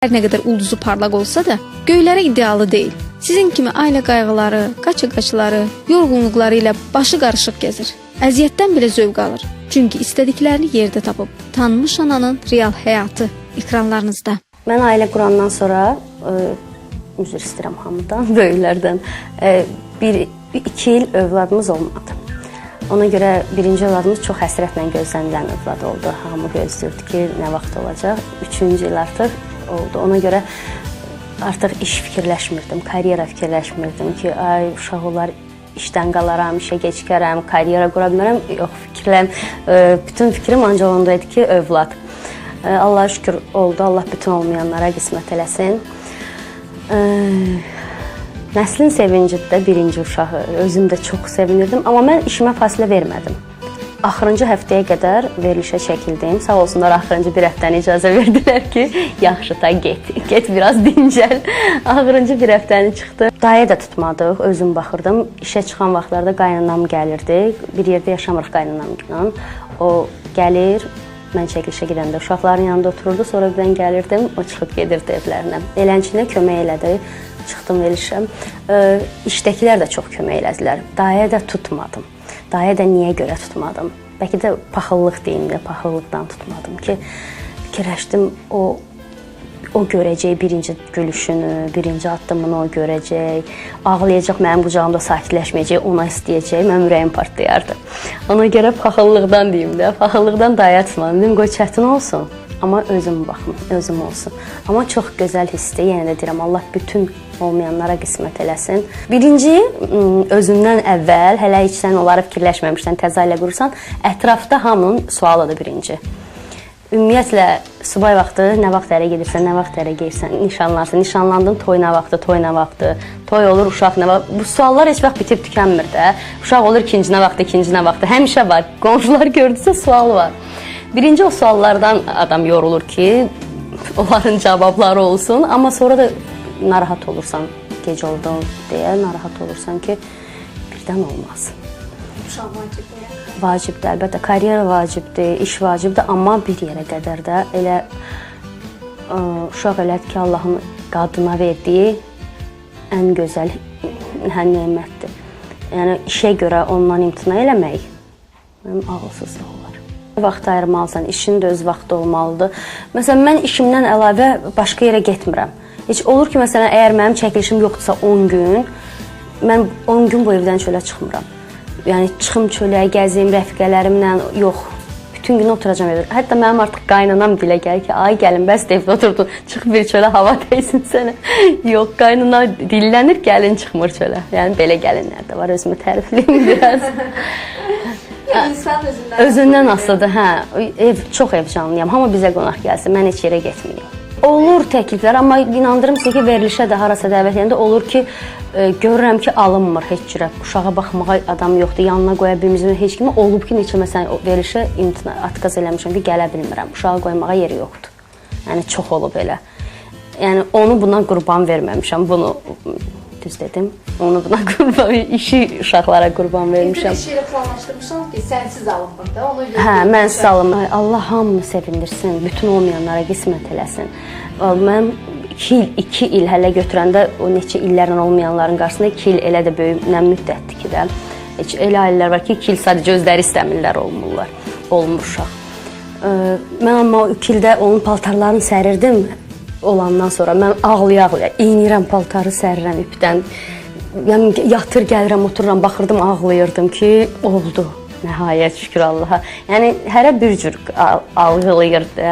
Hər nə qədər ulduzu parlaq olsa da, göylərə idealı deyil. Sizin kimi ailə qayğıları, qaça-qaçları, yorğunluqları ilə başı qarışıq gəzir. Əziyyətdən belə zövq alır. Çünki istədiklərini yerdə tapıb. Tanınmış ananın real həyatı ekranlarınızda. Mən ailə qurandan sonra, üzr istəyirəm hamıdan, böyüklərdən, 1-2 il övladımız olmadı. Ona görə birinci övladımız çox həsrətlə gözlənilən övlad oldu. Hamı gözləyirdi ki, nə vaxt olacaq. 3-cü il artıq oldu. Ona görə artıq iş fikirləşmirdim, karyera fikirləşmirdim ki, ay uşaq olar, işdən qalaram, işə gecikərəm, karyera qura bilmərəm. Yox, bütün fikrim ancaq ondaydı ki, övlad. Allah'a şükür oldu. Allah bütün olmayanlara qismət eləsin. Nəslin sevincidə birinci uşağı. Özüm də çox sevinirdim. Amma mən işimə fasilə vermədim. Axırıncı həftəyə qədər verilişə çəkildim. Sağ olsunlar, axırıncı bir həftəni icazə verdilər ki, yaxşı da get biraz dincəl. Axırıncı bir həftəni çıxdı. Dayə də tutmadıq, özüm baxırdım. İşə çıxan vaxtlarda qaynanam gəlirdi. Bir yerdə yaşamırıq qaynanamla. O gəlir, mən çəkilişə gedəndə uşaqların yanında otururdu. Sonra birdən gəlirdim, o çıxıb gedirdi evlərinə. Elənçinə kömək elədi. Çıxdım verilişə. İşdəkilər də çox kömək elədilər. Dayə də tutmadım. Dayə də niyə görə tutmadım? Bəlkə də paxıllıq deyim də, paxıllıqdan tutmadım ki, fikirləşdim, o görəcək birinci gülüşünü, birinci addımını o görəcək, ağlayacaq, mənim qucağımda sakitləşməyəcək, ona istəyəcək, mənim ürəyim partlayardı. Ona görə paxıllıqdan deyim də, paxıllıqdan dayə tutmadım. Dedim, qoy çətin olsun, amma özüm baxım, özüm olsun. Amma çox gözəl hissdir, yenə də deyirəm, Allah bütün olmayanlara qismət eləsin. Birinci, özündən əvvəl, hələ heç sən onları fikirləşməmişsən, təzə ailə qurursan, ətrafda hamının sualıdır birinci. Ümumiyyətlə, subay vaxtı, nə vaxt ərə gedirsən, nə vaxt ərə gelirsən, nişanlarsın, nişanlandın, toy nə vaxtı, toy olur, uşaq nə vaxtı. Bu suallar heç vaxt bitib tükənmir də. Uşaq olur ikinci nə vaxtı, həmişə var. Qonşular gördüsə sual var. Birinci o suallardan adam yorulur ki, onların cavabları olsun, amma sonra da narahat olursan, gec oldu deyə narahat olursan ki, birdən olmaz. Uşaq vacibdir. Vacibdir, əlbəttə, karyera vacibdir, iş vacibdir, amma bir yerə qədər də elə uşaq elədir ki, Allahın qadına verdiyi ən gözəl nemətdir. Yəni, işə görə ondan imtina eləmək mənim ağılsızlıq olar. Vaxt ayırmalısan, işin də öz vaxtı olmalıdır. Məsələn, mən işimdən əlavə başqa yerə getmirəm. Heç olur ki, məsələn, əgər mənim çəkilişim yoxdursa 10 gün, mən 10 gün bu evdən çölə çıxmıram. Yəni, çıxım çölə, gəzim, rəfiqələrimlə, yox, bütün gün oturacam evdə. Hətta mənim artıq qaynanam dilə gəlir ki, ay gəlin, bəs də evdə oturdun, çıx bir çölə, hava dəysin sənə. Yox, qaynana dillənir, gəlin çıxmır çölə. Yəni, belə gəlinlər də var, özümü tərifliyim biraz. Özündən asılıdır, hə, çox ev canlıyam, hamı bizə qonaq gəlsin, mən heç yerə getməyim. Olur təkliflər, amma inandırım sizə ki, verilişə də harasa dəvət edəndə olur ki, görürəm ki, alınmır heç cürə. Uşağa baxmağa adam yoxdur, yanına qoya bilmirəm, heç kimi olub ki, neçə məsələn verilişə atkaz eləmişəm ki, gələ bilmirəm, uşağa qoymağa yeri yoxdur. Yəni, çox olub elə. Yəni, onu bundan qurban verməmişəm, bunu düz dedim, onu buna qurban, işi uşaqlara qurban vermişəm. Bir şeylə planlaşdırmışam ki, sənsiz alınmır da, onu görə. Hə, mənsiz alınmır. Allah hamını sevindirsin, bütün olmayanlara qismət eləsin. Mən 2 il hələ götürəndə, o neçə illərlə olmayanların qarşısında 2 il elə də böyük nə müddətdir ki də. Elə ailələr var ki, 2 il sadəcə özləri istəmirlər, olmur uşaq. Mən amma 2 ildə onun paltarlarını sərirdim. Olandan sonra mən ağlaya-ağlaya eynirəm paltarı sərirəm ipdən. Yəni, yatır, gəlirəm, otururam, baxırdım, ağlayırdım ki, oldu. Nəhayət, şükür Allaha. Yəni, hərə bir cür algılayırdı.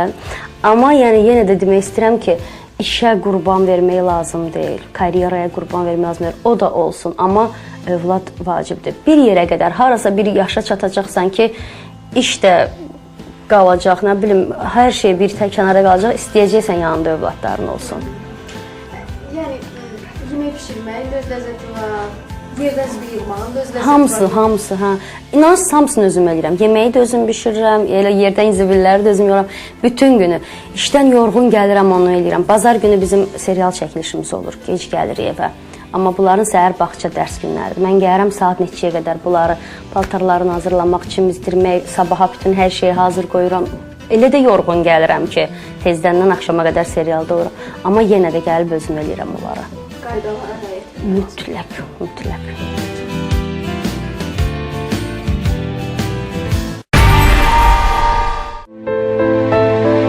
Amma yəni, yenə də demək istəyirəm ki, işə qurban vermək lazım deyil, karyeraya qurban vermək lazım deyil. O da olsun, amma övlad vacibdir. Bir yerə qədər, harasa bir yaşa çatacaqsan ki, iş də qalacaq, nə bilim, hər şey bir kənara qalacaq, istəyəcəksən yanında övladların olsun. Yəni, yemək pişirməyin də öz ləzzəti var, yerdə zibir yığmağın da öz ləzzəti var. Hamısı, hə. İnanırsınız, hamısını özüm eləyirəm. Yeməyi də özüm bişirirəm, yerdən zibilləri də özüm yoram. Bütün günü işdən yorğun gəlirəm, onu eləyirəm. Bazar günü bizim serial çəkilişimiz olur, gec gəlirik evə. Amma bunların səhər bağça dərs günləridir. Mən gəlirəm saat neçəyə qədər bunları paltarlarını hazırlamaq, çimizdirmək, sabaha bütün hər şeyi hazır qoyuram. Elə də yorğun gəlirəm ki, tezdəndən axşama qədər serialda oluram. Amma yenə də gəlib özüm eləyirəm onlara. Qaydalara riayət. Mütləq, mütləq.